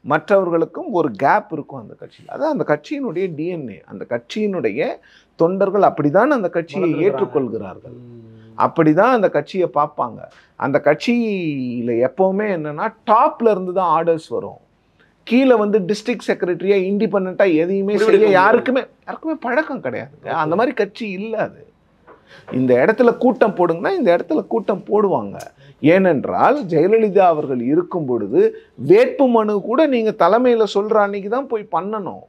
S1: மற்றவர்களுக்கும் ஒரு கேப் இருக்கும் அந்த கட்சியில். அதான் அந்த கட்சியினுடைய டிஎன்ஏ. அந்த கட்சியினுடைய தொண்டர்கள் அப்படிதான் அந்த கட்சியை ஏற்றுக்கொள்கிறார்கள், அப்படிதான் அந்த கட்சியை பார்ப்பாங்க. அந்த கட்சியில் எப்போவுமே என்னன்னா டாப்ல இருந்து தான் ஆர்டர்ஸ் வரும். கீழே வந்து டிஸ்ட்ரிக்ட் செக்ரட்டரியா இண்டிபெண்டா எதையுமே செய்ய யாருக்குமே பழக்கம் கிடையாதுங்க. அந்த மாதிரி கட்சி இல்லை அது. இந்த இடத்துல கூட்டம் போடுங்கன்னா இந்த இடத்துல கூட்டம் போடுவாங்க. ஏனென்றால் ஜெயலலிதா அவர்கள் இருக்கும் பொழுது வேட்பு மனு கூட நீங்க தலைமையில சொல்ற அன்னைக்கு தான் போய் பண்ணணும்.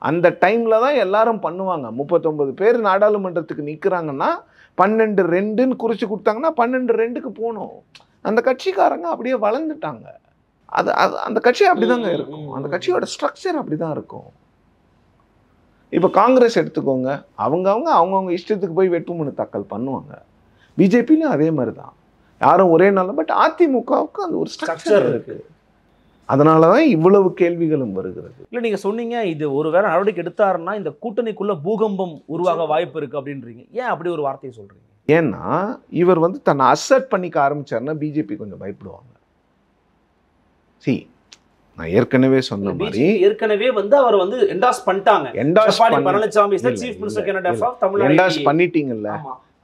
S1: அந்த டைம்ல தான் எல்லாரும் பண்ணுவாங்க. 39 பேர் நாடாளுமன்றத்துக்கு நிற்கிறாங்கன்னா 12-2ன்னு குறிச்சு கொடுத்தாங்கன்னா 12-2க்கு போகணும். அந்த கட்சிக்காரங்க அப்படியே வளர்ந்துட்டாங்க. அது அந்த கட்சி அப்படிதாங்க இருக்கும். அந்த கட்சியோட ஸ்ட்ரக்சர் அப்படிதான் இருக்கும். இப்போ காங்கிரஸ் எடுத்துக்கோங்க, அவங்கவுங்க இஷ்டத்துக்கு போய் வேட்புமனு தாக்கல் பண்ணுவாங்க. பிஜேபியும் அதே மாதிரி தான், யாரும் ஒரே நாள். பட் அதிமுகவுக்கு அது ஒரு ஸ்ட்ரக்சர் இருக்கு. அதனால தான் இவ்வளவு கேள்விகளும் வருகிறது.
S2: இல்லை, நீங்கள் சொன்னீங்க இது ஒரு வேளை நடவடிக்கை எடுத்தாருன்னா இந்த கூட்டணிக்குள்ள பூகம்பம் உருவாக வாய்ப்பு இருக்கு அப்படின்றீங்க. ஏன் அப்படி ஒரு வார்த்தையை சொல்றீங்க?
S1: ஏன்னா இவர் வந்து தன்னை அசர்ட் பண்ணிக்க ஆரம்பிச்சாருன்னா பிஜேபி கொஞ்சம் பயப்படுவாங்க. நான் ஏற்கனவே சொன்ன மாதிரி
S2: ஏற்கனவே வந்து அவர் வந்து என்டாஸ் பண்ணிட்டாங்க.
S1: என்டாஸ் பண்ணிட்டீங்கல்ல,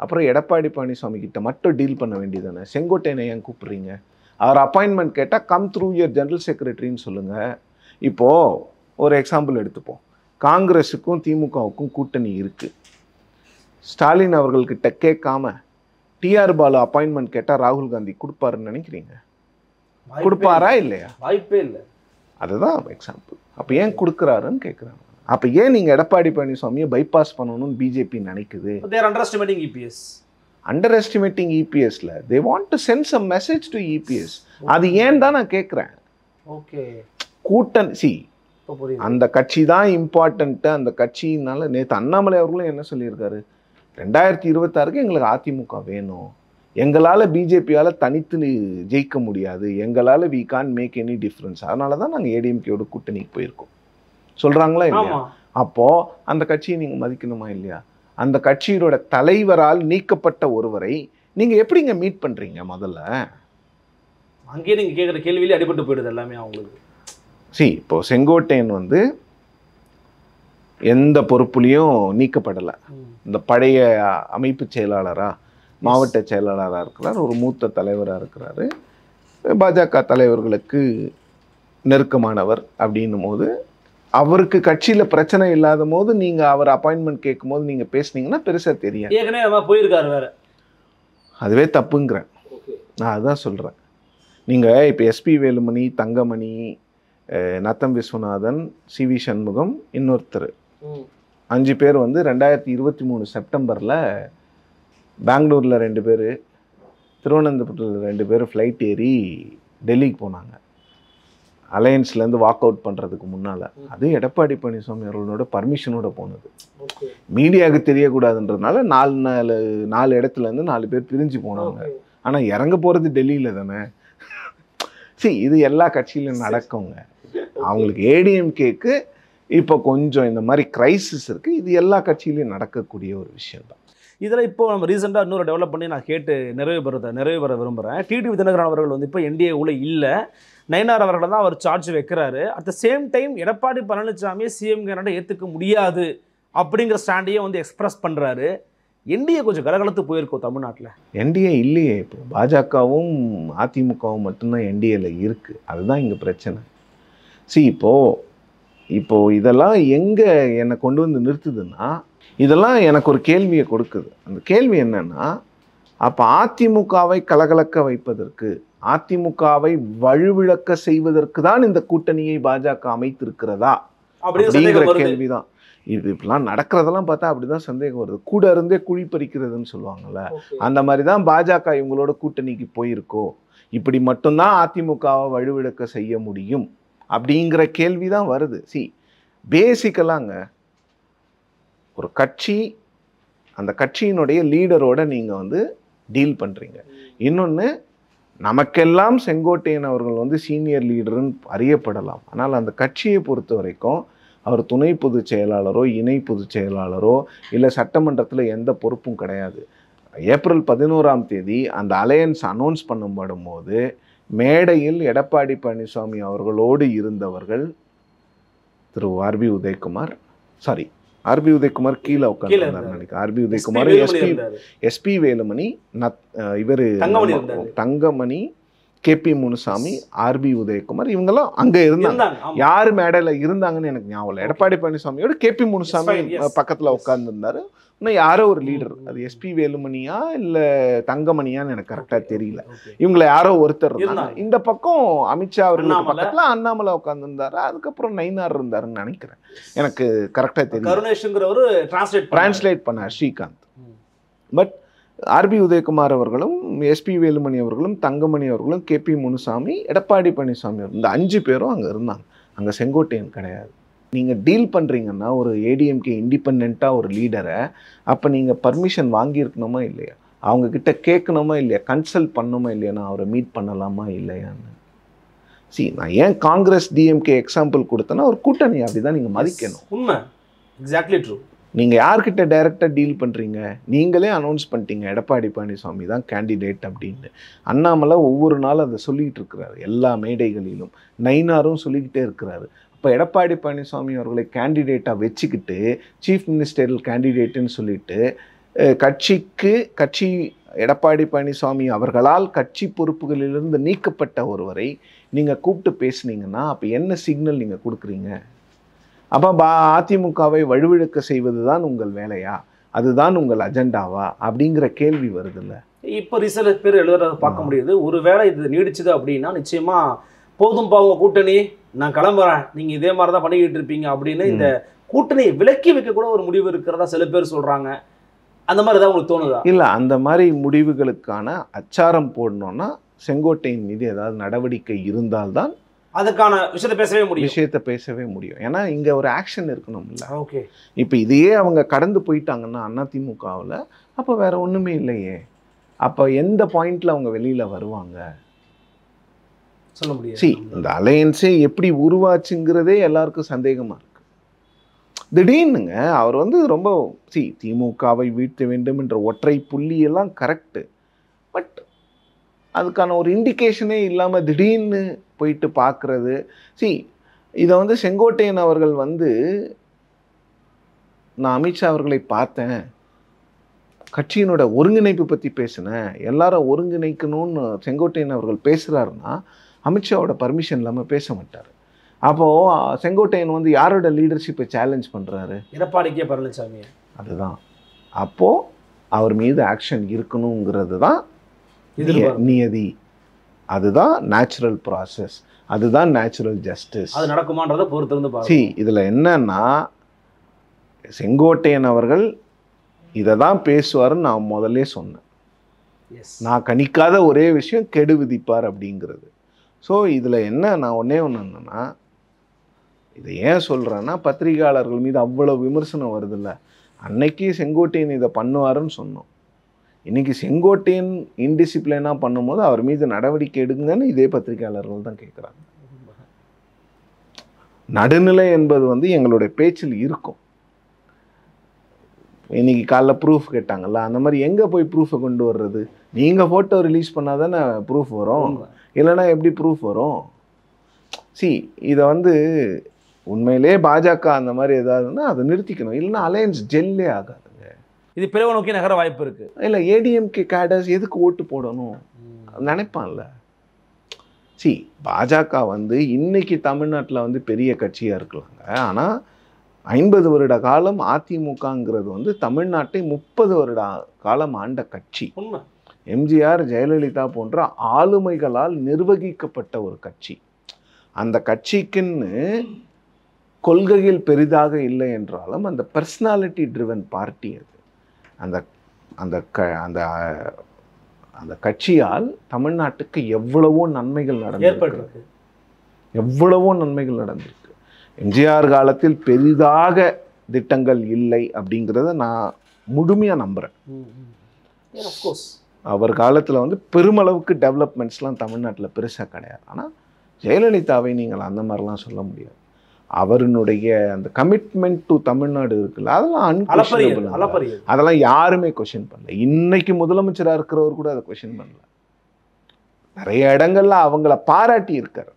S1: அப்புறம் எடப்பாடி பழனிசாமி கிட்ட மட்டும் டீல் பண்ண வேண்டியதானே. செங்கோட்டையனை ஏன் கூப்பிடுறீங்க? அவர் அப்பாயின்மெண்ட் கேட்டால் கம் த்ரூ இயர் ஜெனரல் செக்ரட்டரின்னு சொல்லுங்கள். இப்போது ஒரு எக்ஸாம்பிள் எடுத்துப்போம். காங்கிரஸுக்கும் திமுகவுக்கும் கூட்டணி இருக்குது. ஸ்டாலின் அவர்கள்கிட்ட கேட்காம டிஆர் பாலு அப்பாயின்மெண்ட் கேட்டால் ராகுல் காந்தி கொடுப்பாருன்னு நினைக்கிறீங்க? கொடுப்பாரா இல்லையா? வாய்ப்பே இல்லை. அதுதான் எக்ஸாம்பிள். அப்போ ஏன் கொடுக்குறாருன்னு கேட்குறாங்க. அப்போ ஏன் நீங்கள் எடப்பாடி பழனிசாமியை பைபாஸ் பண்ணணும்னு பிஜேபி நினைக்குது? அண்டர் எஸ்டிமேட்டிங் இபிஎஸ்ல they want to send some message to EPS. அது ஏன் தான் நான் கேட்குறேன்.
S2: ஓகே,
S1: கூட்டணி அந்த கட்சி தான் இம்பார்ட்டன்ட்டு. அந்த கட்சியினால நேற்று அண்ணாமலை அவர்களும் என்ன சொல்லியிருக்காரு, 2026க்கு எங்களுக்கு அதிமுக வேணும், எங்களால் பிஜேபியால் தனித்து ஜெயிக்க முடியாது, எங்களால் we can't make any difference, அதனால தான் நாங்கள் ஏடிஎம்கேயோட கூட்டணிக்கு போயிருக்கோம் சொல்கிறாங்களா இல்லையா? அப்போது அந்த கட்சியை நீங்கள் மதிக்கணுமா இல்லையா? அந்த கட்சியோட தலைவரால் நீக்கப்பட்ட ஒருவரை நீங்க எப்படிங்க மீட் பண்றீங்க? முதல்ல
S2: அங்கேயே நீங்க கேட்குற கேள்வியிலே அடிபட்டு போயிடுது எல்லாமே அவங்களுக்கு.
S1: இப்போ செங்கோட்டையன் வந்து எந்த பொறுப்புலையும் நீக்கப்படலை. இந்த பழைய அமைப்பு செயலாளரா மாவட்ட செயலாளராக இருக்கிறார், ஒரு மூத்த தலைவராக இருக்கிறாரு, பாஜக தலைவர்களுக்கு நெருக்கமானவர். அப்படின்னும் போது அவருக்கு கட்சியில் பிரச்சனை இல்லாத போது நீங்கள் அவர் அப்பாயின்மெண்ட் கேட்கும் போது நீங்கள் பேசுனீங்கன்னா பெருசாக தெரியாது.
S2: ஏற்கனவே போயிருக்காரு வேற,
S1: அதுவே தப்புங்கிறேன். நான் அதுதான் சொல்கிறேன். நீங்கள் இப்போ எஸ்பி வேலுமணி, தங்கமணி, நத்தம் விஸ்வநாதன், சிவி சண்முகம், இன்னொருத்தர் 5 பேர் வந்து 2023 செப்டம்பரில் பெங்களூரில் 2 பேர், திருவனந்தபுரத்தில் 2 பேர் ஃப்ளைட் ஏறி டெல்லிக்கு போனாங்க. அலையன்ஸ்லேருந்து வாக் அவுட் பண்ணுறதுக்கு முன்னால். அதுவும் எடப்பாடி பழனிசாமி அவர்களோட பர்மிஷனோட போனது. மீடியாவுக்கு தெரியக்கூடாதுன்றதுனால 4 இடத்துலேருந்து 4 பேர் பிரிஞ்சு போனாங்க. ஆனால் இறங்க போகிறது டெல்லியில் தானே. சரி, இது எல்லா கட்சியிலும் நடக்குங்க. அவங்களுக்கு ஏடிஎம்கேக்கு இப்போ கொஞ்சம் இந்த மாதிரி கிரைசிஸ் இருக்குது. இது எல்லா கட்சியிலையும் நடக்கக்கூடிய ஒரு விஷயம் தான்.
S2: இதில் இப்போ நம்ம ரீசெண்டாக இன்னொரு டெவலப் பண்ணி நான் கேட்டு நிறைவு பெற விரும்புகிறேன். டிடிவி தினகரன் அவர்கள் வந்து இப்போ என்டிஏ உள்ள இல்லை, நயினார் அவர்களை தான் அவர் சார்ஜ் வைக்கிறாரு. At the same time Edappadi பழனிசாமியை சிஎம் கேண்டிடேட் ஏற்றுக்க முடியாது அப்படிங்கிற ஸ்டாண்டையே வந்து எக்ஸ்பிரஸ் பண்ணுறாரு. என்டிஏ கொஞ்சம் கலகலத்து போயிருக்கோம் தமிழ்நாட்டில்.
S1: என்டிஏ இல்லையே, இப்போ பாஜகவும் அதிமுகவும் மட்டும்தான் என்டிஏல இருக்குது. அதுதான் இங்கே பிரச்சனை. இப்போ இதெல்லாம் எங்கே என்னை கொண்டு வந்து நிறுத்துதுன்னா, இதெல்லாம் எனக்கு ஒரு கேள்வியை கொடுக்குது. அந்த கேள்வி என்னன்னா, அப்போ அதிமுகவை கலகலக்க வைப்பதற்கு, அதிமுகவை வலுவிழக்க செய்வதற்கு தான் இந்த கூட்டணியை பாஜக அமைத்திருக்கிறதா அப்படிங்கிற கேள்விதான். இது இப்பெல்லாம் நடக்கிறதெல்லாம் பார்த்தா அப்படிதான் சந்தேகம் வருது. கூட இருந்தே குழி பறிக்கிறதுன்னு சொல்லுவாங்கல்ல, அந்த மாதிரி தான் பாஜக இவங்களோட கூட்டணிக்கு போயிருக்கோ. இப்படி மட்டும்தான் அதிமுகவை வலுவிழக்க செய்ய முடியும் அப்படிங்கிற கேள்வி தான் வருது. பேசிக்கலாங்க, ஒரு கட்சி, அந்த கட்சியினுடைய லீடரோட நீங்கள் வந்து டீல் பண்ணுறீங்க. இன்னொன்று, நமக்கெல்லாம் செங்கோட்டையன் அவர்கள் வந்து சீனியர் லீடருன்னு அறியப்படலாம். ஆனால் அந்த கட்சியை பொறுத்த வரைக்கும் அவர் துணை பொதுச் செயலாளரோ இணை பொதுச் செயலாளரோ இல்லை சட்டமன்றத்தில் எந்த பொறுப்பும் கிடையாது. ஏப்ரல் 11ஆம் தேதி அந்த அலையன்ஸ் அனௌன்ஸ் பண்ணப்படும் போது மேடையில் எடப்பாடி பழனிசாமி அவர்களோடு இருந்தவர்கள் திரு ஆர்பி உதயகுமார் கீழே உட்கார்ந்தார் நினைக்கிறேன். ஆர்பி உதயகுமார், எஸ்பி வேலுமணி, இவர் தங்கமணி, கேபி முனுசாமி, ஆர்பி உதயகுமார், இவங்கெல்லாம் அங்க இருந்தாங்க. யாரு மேடையில இருந்தாங்கன்னு எனக்கு ஞாபகம் இல்லை. எடப்பாடி பழனிசாமியோட கேபி முனுசாமி பக்கத்துல உட்கார்ந்துருந்தாரு. இன்னும் யாரோ ஒரு லீடர், அது எஸ்பி வேலுமணியா இல்ல தங்கமணியான்னு எனக்கு கரெக்டா தெரியல. இவங்களை யாரோ ஒருத்தர் இருந்தாங்க. இந்த பக்கம் அமித்ஷா அவர்களுக்கு பக்கத்துல அண்ணாமலை உட்கார்ந்துருந்தாரு. அதுக்கப்புறம் நயினார் இருந்தாருன்னு நினைக்கிறேன், எனக்கு கரெக்டா தெரியல. டிரான்ஸ்லேட் பண்ணார் ஸ்ரீகாந்த். பட் ஆர்பி உதயகுமார் அவர்களும் எஸ்பி வேலுமணி அவர்களும் தங்கமணி அவர்களும் கேபி முனுசாமி, எடப்பாடி பழனிசாமி அவர்கள், இந்த 5 பேரும் அங்கே இருந்தாங்க. அங்கே செங்கோட்டையன் கிடையாது. நீங்கள் டீல் பண்ணுறீங்கன்னா ஒரு ஏடிஎம்கே இண்டிபெண்ட்டாக ஒரு லீடரை, அப்போ நீங்கள் பர்மிஷன் வாங்கியிருக்கணுமா இல்லையா, அவங்கக்கிட்ட கேட்கணுமா இல்லையா, கன்சல்ட் பண்ணணுமா இல்லையா, நான் அவரை மீட் பண்ணலாமா இல்லையான்னு. நான் ஏன் காங்கிரஸ் டிஎம்கே எக்ஸாம்பிள் கொடுத்தேன்னா, ஒரு கூட்டணி அப்படி தான் நீங்கள் மதிக்கணும்.
S2: உண்மை, எக்ஸாக்ட்லி ட்ரூ. நீங்கள் யார்கிட்ட டைரெக்டாக டீல் பண்ணுறீங்க? நீங்களே அனௌன்ஸ் பண்ணிட்டீங்க எடப்பாடி பழனிசாமி தான் கேண்டிடேட் அப்படின்னு. அண்ணாமலை ஒவ்வொரு நாளும் அதை சொல்லிக்கிட்டு இருக்கிறாரு எல்லா மேடைகளிலும். நயினாரும் சொல்லிக்கிட்டே இருக்கிறாரு. இப்போ எடப்பாடி பழனிசாமி அவர்களை கேண்டிடேட்டாக வச்சுக்கிட்டு சீஃப் மினிஸ்டரியல் கேண்டிடேட்டுன்னு சொல்லிட்டு கட்சி எடப்பாடி பழனிசாமி அவர்களால் கட்சி பொறுப்புகளிலிருந்து நீக்கப்பட்ட ஒருவரை நீங்கள் கூப்பிட்டு பேசுனீங்கன்னா அப்போ என்ன சிக்னல் நீங்கள் கொடுக்குறீங்க? அப்போ அதிமுகவை வலுவிழக்க செய்வது தான் உங்கள் வேலையா, அதுதான் உங்கள் அஜெண்டாவா அப்படிங்கிற கேள்வி வருதுல்ல. இப்போ சில பேர் எழுதுறத பார்க்க முடியுது. ஒரு வேளை இது நீடிச்சுது அப்படின்னா நிச்சயமா போதும் பாவங்க கூட்டணி, நான் கிளம்புறேன், நீங்கள் இதே மாதிரி தான் பண்ணிக்கிட்டு இருப்பீங்க அப்படின்னு இந்த கூட்டணியை விலக்கி வைக்க கூட ஒரு முடிவு இருக்கிறதா சில பேர் சொல்கிறாங்க. அந்த மாதிரி தான் உங்களுக்கு தோணுதா?
S1: இல்லை, அந்த மாதிரி முடிவுகளுக்கான அச்சாரம் போடணும்னா செங்கோட்டையின் மீது ஏதாவது நடவடிக்கை இருந்தால்தான்
S2: அதுக்கான விஷயத்தை
S1: பேசவே முடியும். ஏன்னா இங்க ஒரு ஆக்ஷன் இருக்கணும்ல.
S2: ஓகே,
S1: இப்போ இதையே அவங்க கடந்து போயிட்டாங்கன்னா அதிமுகவில், அப்போ வேற ஒண்ணுமே இல்லையே. அப்போ எந்த பாயிண்ட்ல அவங்க வெளியில வருவாங்க
S2: சொல்ல முடியாது.
S1: இந்த அலையன்ஸே எப்படி உருவாச்சுங்கிறதே எல்லாருக்கும் சந்தேகமா இருக்கு. திடீர்னுங்க அவர் வந்து ரொம்ப திமுகவை வீழ்த்த வேண்டும் என்ற ஒற்றை புள்ளியெல்லாம் கரெக்டு. பட் அதுக்கான ஒரு இண்டிகேஷனே இல்லாமல் திடீர்னு போயிட்டு பார்க்குறது. இதை வந்து செங்கோட்டையன் அவர்கள் வந்து, நான் அமித்ஷா அவர்களை பார்த்தேன், கட்சியினோட ஒருங்கிணைப்பு பற்றி பேசினேன், எல்லாரும் ஒருங்கிணைக்கணும்னு செங்கோட்டையன் அவர்கள் பேசுகிறாருன்னா அமித்ஷாவோட பர்மிஷன் இல்லாமல் பேச மாட்டார். அப்போது செங்கோட்டையன் வந்து யாரோட லீடர்ஷிப்பை சேலஞ்ச் பண்ணுறாரு?
S2: எடப்பாடிக்கே பழனிசாமி.
S1: அதுதான். அப்போது அவர் மீது ஆக்ஷன் இருக்கணுங்கிறது தான் நியதி. அதுதான் நேச்சுரல் ப்ராசஸ், அதுதான் நேச்சுரல் ஜஸ்டிஸ்.
S2: அது நடக்குமான்றதை பொறுத்திருந்து பாருங்க.
S1: இதில் என்னன்னா, செங்கோட்டையன் அவர்கள் இதை தான் பேசுவாருன்னு நான் முதல்ல சொன்னேன். நான் கணிக்காத ஒரே விஷயம் கெடு விதிப்பார் அப்படிங்கிறது. ஸோ இதில் என்ன நான் ஒன்றே ஒன்று என்னன்னா, இதை ஏன் சொல்கிறேன்னா, பத்திரிகையாளர்கள் மீது அவ்வளோ விமர்சனம் வருதில்ல. அன்னைக்கு செங்கோட்டையன் இதை பண்ணுவாருன்னு சொன்னோம். இன்றைக்கி செங்கோட்டையன் இன்டிசிப்ளினாக பண்ணும்போது அவர் மீது நடவடிக்கை எடுங்கன்னு இதே பத்திரிகையாளர்கள் தான் கேட்குறாங்க. நடுநிலை என்பது வந்து எங்களுடைய பேச்சில் இருக்கும். இன்னைக்கு காலைல ப்ரூஃப் கேட்டாங்கல்ல, அந்த மாதிரி எங்கே போய் ப்ரூஃபை கொண்டு வர்றது? நீங்கள் ஃபோட்டோ ரிலீஸ் பண்ணால் தானே ப்ரூஃப் வரும், இல்லைன்னா எப்படி ப்ரூஃப் வரும்? இதை வந்து உண்மையிலே பாஜக அந்த மாதிரி ஏதாவதுன்னா அதை நிறுத்திக்கணும், இல்லைன்னா அலையன்ஸ் ஜெல்லே ஆகாதுங்க.
S2: இது பிளவு நோக்கி நகர வாய்ப்பு இருக்குது.
S1: இல்லை, ஏடிஎம்கே கேடர்ஸ் எதுக்கு ஓட்டு போடணும் நினைப்பான்ல. பாஜக வந்து இன்னைக்கு தமிழ்நாட்டில் வந்து பெரிய கட்சியாக இருக்கலாங்க. ஆனால் 50 வருட காலம் அதிமுகங்கிறது வந்து தமிழ்நாட்டை 30 வருட காலம் ஆண்ட கட்சி. எம்ஜிஆர், ஜெயலலிதா போன்ற ஆளுமைகளால் நிர்வகிக்கப்பட்ட ஒரு கட்சி. அந்த கட்சிக்குன்னு கொள்கையில் பெரிதாக இல்லை என்றாலும் அந்த பர்சனாலிட்டி ட்ரிவன் பார்ட்டி அது. அந்த அந்த அந்த அந்த கட்சியால் தமிழ்நாட்டுக்கு எவ்வளவோ நன்மைகள் நடந்திருக்கு, எவ்வளவோ நன்மைகள் நடந்திருக்கு. எம்ஜிஆர் காலத்தில் பெரிதாக திட்டங்கள் இல்லை அப்படிங்கிறத நான் முழுமையாக நம்புகிறேன். அவர் காலத்தில் வந்து பெருமளவுக்கு டெவலப்மெண்ட்ஸ்லாம் தமிழ்நாட்டில் பெருசாக கிடையாது. ஆனால் ஜெயலலிதாவை நீங்கள் அந்த மாதிரிலாம் சொல்ல முடியாது. அவருடைய அந்த கமிட்மெண்ட் டு தமிழ்நாடு இருக்குல்ல, அதெல்லாம் அன்கொஷனபிள். அதெல்லாம் யாருமே கொஸ்டின் பண்ணல. இன்னைக்கு முதலமைச்சராக இருக்கிறவர் கூட அதை கொஸ்டின் பண்ணல. நிறைய இடங்கள்ல அவங்கள பாராட்டி இருக்கார்.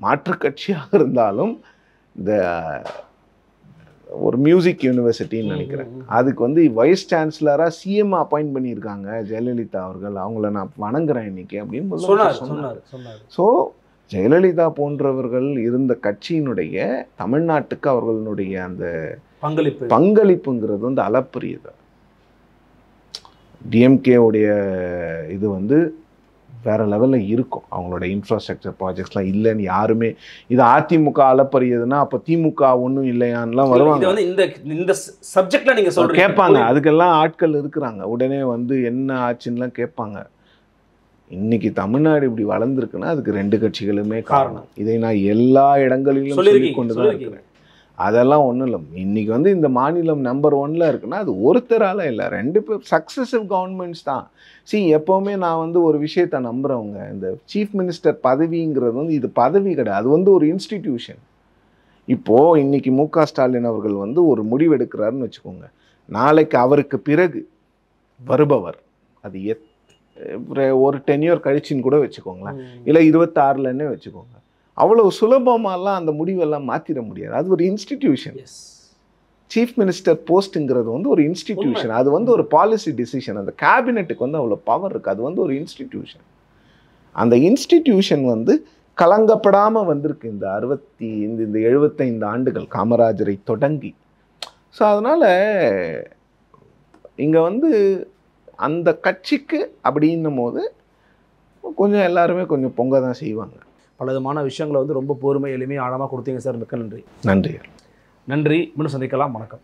S1: மாற்று கட்சியாக இருந்தாலும் இந்த ஒரு மியூசிக் யூனிவர்சிட்டின்னு நினைக்கிறேன், அதுக்கு வந்து வைஸ் சான்சலராக சிஎம் அப்பாயிண்ட் பண்ணியிருக்காங்க ஜெயலலிதா அவர்கள். அவங்கள நான் வணங்குறேன் இன்னைக்கு அப்படின்னு சொன்னார். ஸோ ஜெயலலிதா போன்றவர்கள் இருந்த கட்சியினுடைய தமிழ்நாட்டுக்கு அவர்களுடைய அந்த பங்களிப்புங்கிறது வந்து அளப்பரியது. டிஎம்கேவுடைய இது வந்து வேற லெவலில் இருக்கும். அவங்களோட இன்ஃப்ராஸ்ட்ரக்சர் ப்ராஜெக்ட்ஸ்லாம் இல்லைன்னு யாருமே, இது அதிமுக அளப்பரியதுன்னா அப்போ திமுக ஒன்றும் இல்லையான்லாம் வருவாங்க.
S2: இந்த சப்ஜெக்ட்ல நீங்க சொல்றீங்க
S1: கேட்பாங்க, அதுக்கெல்லாம் ஆட்கள் இருக்கிறாங்க. உடனே வந்து என்ன ஆச்சுன்னுலாம் கேட்பாங்க. இன்னைக்கு தமிழ்நாடு இப்படி வளர்ந்துருக்குன்னா அதுக்கு 2 கட்சிகளுமே காரணம். இதை நான் எல்லா இடங்களிலும் சொல்லி கொண்டு தான் இருக்கிறேன். அதெல்லாம் ஒன்றும் இல்லை. இன்னைக்கு வந்து இந்த மாநிலம் நம்பர் 1ல இருக்குன்னா அது ஒருத்தரால இல்லை, 2 பேர் சக்சஸிவ் கவர்மெண்ட்ஸ் தான். எப்போவுமே நான் வந்து ஒரு விஷயத்தை நம்புகிறவங்க, இந்த சீஃப் மினிஸ்டர் பதவிங்கிறது வந்து இது பதவி கிடையாது, அது வந்து ஒரு இன்ஸ்டிடியூஷன். இப்போது இன்னைக்கு மு.க. ஸ்டாலின் அவர்கள் வந்து ஒரு முடிவு எடுக்கிறாருன்னு வச்சுக்கோங்க, நாளைக்கு அவருக்கு பிறகு வருபவர் அது ஒரு 10 இயர் கழிச்சின்னு கூட வச்சுக்கோங்களேன், இல்லை 26லன்னே வச்சுக்கோங்க, அவ்வளோ சுலபமாலாம் அந்த முடிவெல்லாம் மாற்றிட முடியாது. அது ஒரு இன்ஸ்டிடியூஷன். சீஃப் மினிஸ்டர் போஸ்ட்டுங்கிறது வந்து ஒரு இன்ஸ்டிடியூஷன், அது வந்து ஒரு பாலிசி டிசிஷன். அந்த கேபினெட்டுக்கு வந்து அவ்வளோ பவர் இருக்குது, அது வந்து ஒரு இன்ஸ்டிடியூஷன். அந்த இன்ஸ்டிடியூஷன் வந்து கலங்கப்படாமல் வந்திருக்கு இந்த 75 ஆண்டுகள் காமராஜரை தொடங்கி. ஸோ அதனால் இங்கே வந்து அந்த கட்சிக்கு அப்படின்னும் போது கொஞ்சம் எல்லாருமே கொஞ்சம் பொங்க தான் செய்வாங்க.
S2: பல விதமான விஷயங்களை வந்து ரொம்ப பொறுமை, எளிமையாக, ஆழமாக கொடுத்தீங்க சார். மிக்க நன்றி.
S1: நன்றி.
S2: நன்றி. இன்னும் சந்திக்கலாம். வணக்கம்.